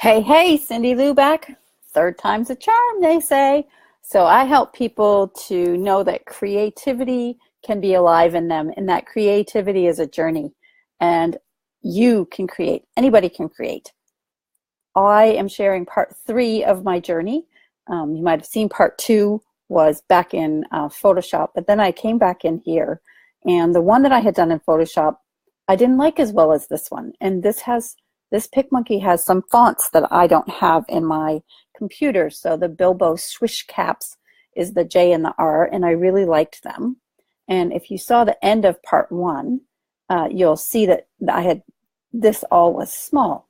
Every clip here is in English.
Hey, Cyndilu back. Third time's a charm, they say. So I help people to know that creativity can be alive in them, and that creativity is a journey. And you can create. Anybody can create. I am sharing part 3 of my journey. You might have seen part 2 was back in Photoshop, but then I came back in here, and the one that I had done in Photoshop, I didn't like as well as this one. And this PicMonkey has some fonts that I don't have in my computer. So the Bilbo swish caps is the J and the R, and I really liked them. And if you saw the end of part 1, you'll see that this all was small.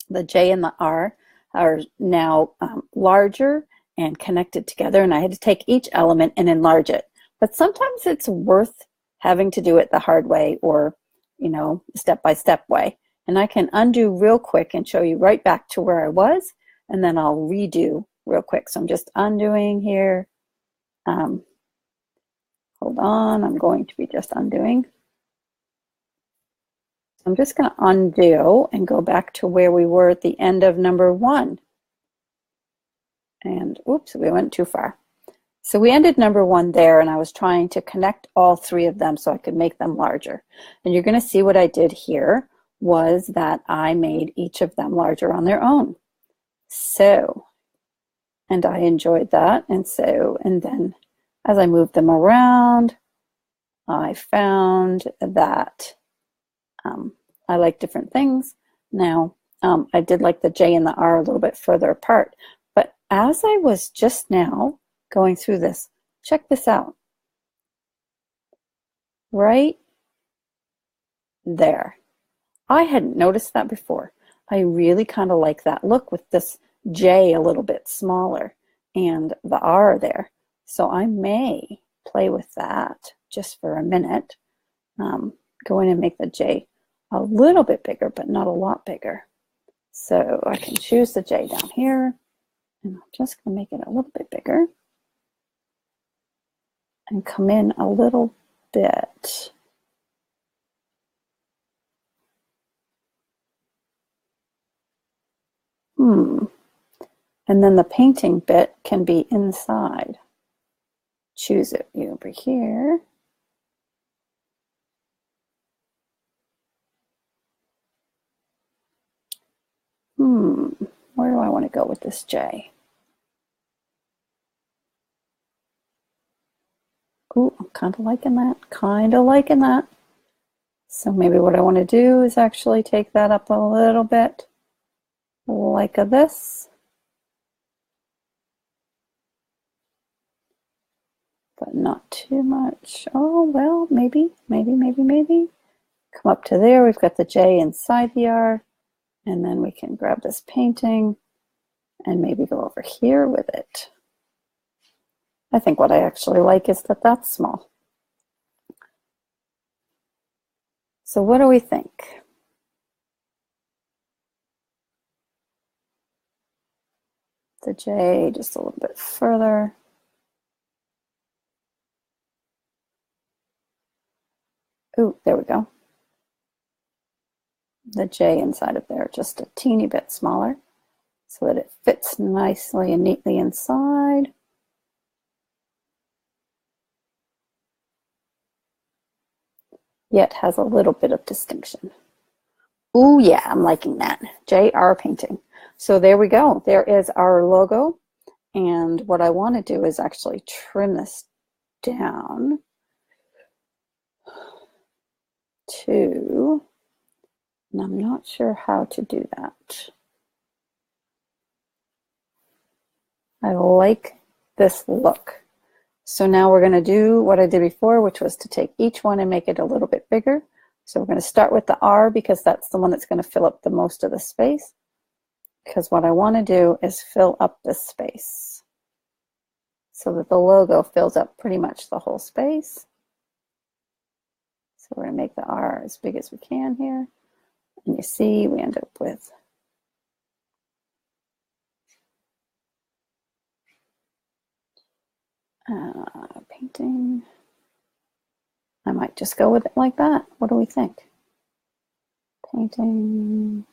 The J and the R are now larger and connected together, and I had to take each element and enlarge it. But sometimes it's worth having to do it the hard way, or step-by-step way. And I can undo real quick and show you right back to where I was, and then I'll redo real quick. So I'm just undoing here. Hold on, I'm going to be just undoing. I'm just going to undo and go back to where we were at the end of number 1. And oops, we went too far. So we ended number 1 there, and I was trying to connect all 3 of them so I could make them larger. And you're going to see what I did here was that I made each of them larger on their own. So, and I enjoyed that. And then as I moved them around, I found that I like different things. Now, I did like the J and the R a little bit further apart. But as I was just now going through this, check this out. Right there. I hadn't noticed that before. I really kind of like that look with this J a little bit smaller and the R there. So I may play with that just for a minute. Go in and make the J a little bit bigger, but not a lot bigger. So I can choose the J down here, and I'm just going to make it a little bit bigger and come in a little bit. And then the painting bit can be inside. Choose it over here. Where do I want to go with this J? Ooh, I'm kind of liking that. So maybe what I want to do is actually take that up a little bit, like this. But not too much. Oh, well, maybe. Come up to there. We've got the J inside the R. And then we can grab this painting and maybe go over here with it. I think what I actually like is that that's small. So what do we think? The J just a little bit further. Ooh, there we go. The J inside of there just a teeny bit smaller so that it fits nicely and neatly inside. Yet has a little bit of distinction. Ooh, yeah, I'm liking that. JR painting. So there we go. There is our logo. And what I want to do is actually trim this down to, and I'm not sure how to do that. I like this look. So now we're going to do what I did before, which was to take each one and make it a little bit bigger. So we're going to start with the R because that's the one that's going to fill up the most of the space. Because what I want to do is fill up this space so that the logo fills up pretty much the whole space. So we're going to make the R as big as we can here. And you see we end up with painting. I might just go with it like that. What do we think? Painting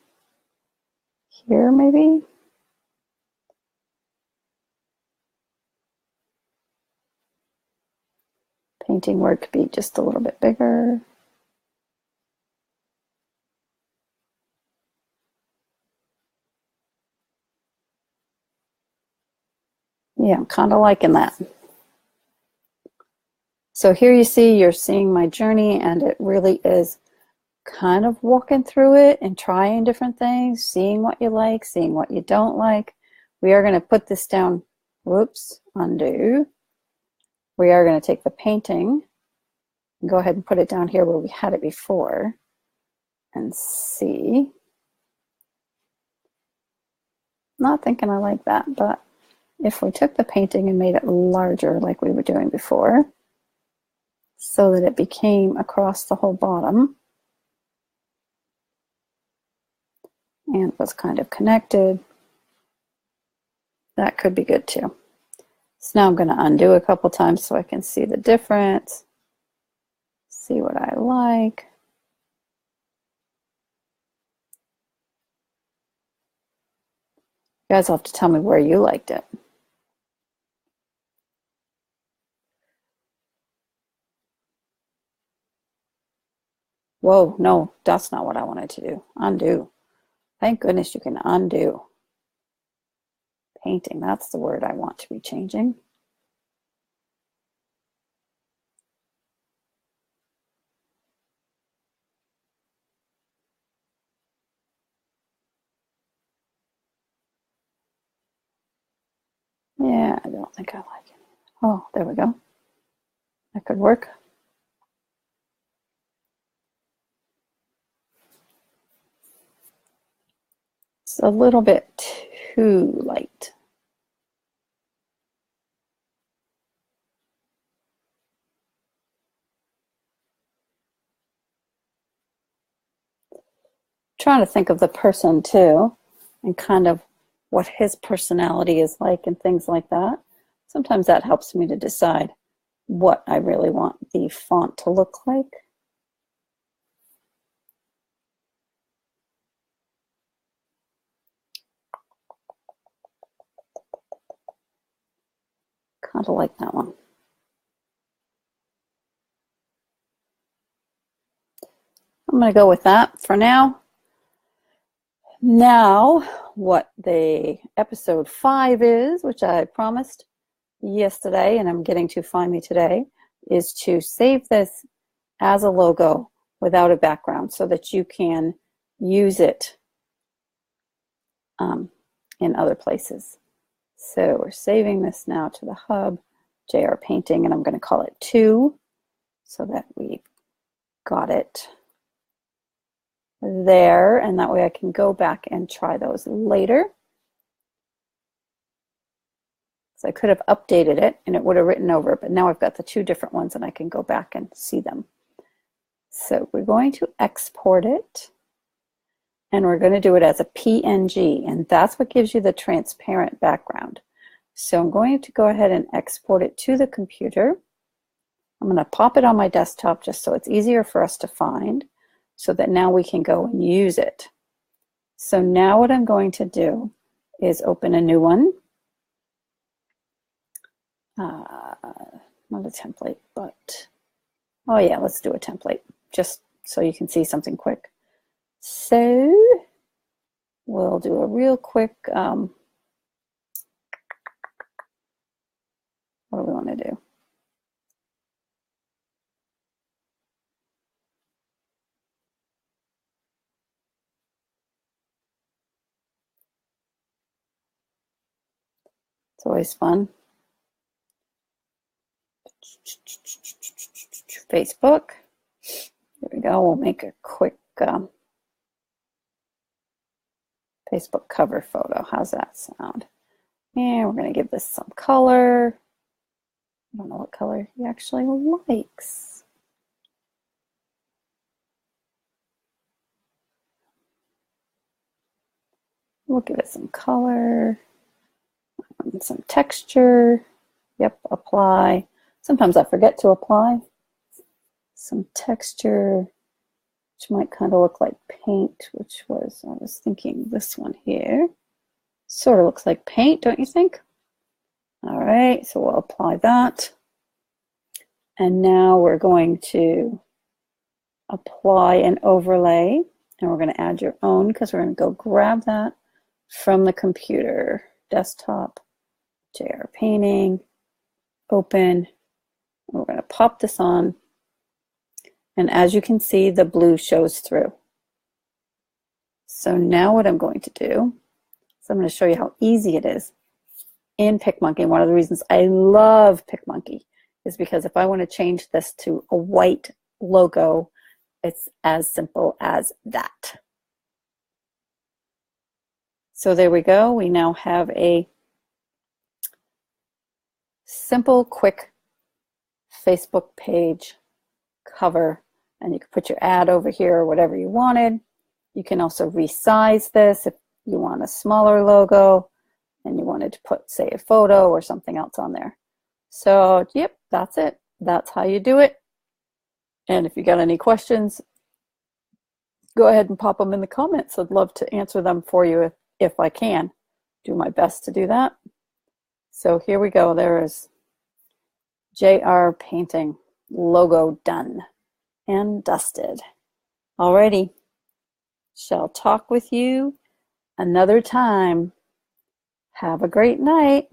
here maybe. Painting word could be just a little bit bigger. Yeah, I'm kind of liking that. So here you see, you're seeing my journey, and it really is kind of walking through it and trying different things, seeing what you like, seeing what you don't like. We are going to put this down. Whoops, undo. We are going to take the painting and go ahead and put it down here where we had it before and see. Not thinking I like that, but if we took the painting and made it larger like we were doing before, so that it became across the whole bottom and was kind of connected, that could be good too. So now I'm going to undo a couple times so I can see the difference, see what I like. You guys will have to tell me where you liked it. Whoa, no, that's not what I wanted to do. Undo. Thank goodness you can undo. Painting, that's the word I want to be changing. Yeah, I don't think I like it. Oh, there we go. That could work. It's a little bit too light. Trying to think of the person too, and kind of what his personality is like and things like that. Sometimes that helps me to decide what I really want the font to look like. Kind of like that one. I'm going to go with that for now. Now, what the episode 5 is, which I promised yesterday, and I'm getting to find me today, is to save this as a logo without a background so that you can use it in other places. So we're saving this now to the hub, JR Painting, and I'm going to call it 2 so that we got it there, and that way I can go back and try those later. So I could have updated it and it would have written over it, but now I've got the 2 different ones and I can go back and see them. So we're going to export it, and we're going to do it as a PNG, and that's what gives you the transparent background. So I'm going to go ahead and export it to the computer. I'm going to pop it on my desktop just so it's easier for us to find, so that now we can go and use it. So now what I'm going to do is open a new one. Not a template, but, oh yeah, let's do a template just so you can see something quick. So we'll do a real quick, what do we want to do? It's always fun. Facebook. There we go. We'll make a quick Facebook cover photo. How's that sound? And we're going to give this some color. I don't know what color he actually likes. We'll give it some color and some texture. Yep, apply. Sometimes I forget to apply. Some texture. which might kind of look like paint, which was, I was thinking this one here. Sort of looks like paint, don't you think? All right, so we'll apply that. And now we're going to apply an overlay, and we're going to add your own because we're going to go grab that from the computer, desktop, JR Painting, open. We're going to pop this on. And as you can see, the blue shows through. So now what I'm going to do is I'm going to show you how easy it is in PicMonkey. And one of the reasons I love PicMonkey is because if I want to change this to a white logo, it's as simple as that. So there we go. We now have a simple, quick Facebook page cover. And you can put your ad over here or whatever you wanted. You can also resize this if you want a smaller logo and you wanted to put, say, a photo or something else on there. So, yep, that's it. That's how you do it. And if you got any questions, go ahead and pop them in the comments. I'd love to answer them for you if I can. Do my best to do that. So here we go. There is JR Painting logo done and dusted. Alrighty. Shall talk with you another time. Have a great night.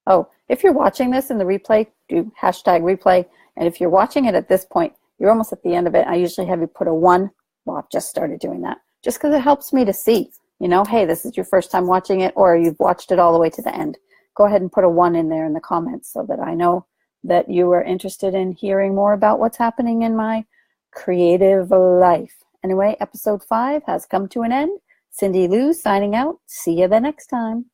Oh, if you're watching this in the replay, do hashtag replay. And if you're watching it at this point, you're almost at the end of it. I usually have you put a 1. Well, I've just started doing that just because it helps me to see, you know, hey, this is your first time watching it or you've watched it all the way to the end. Go ahead and put a 1 in there in the comments so that I know that you are interested in hearing more about what's happening in my creative life. Anyway, episode 5 has come to an end. Cyndilu signing out. See you the next time.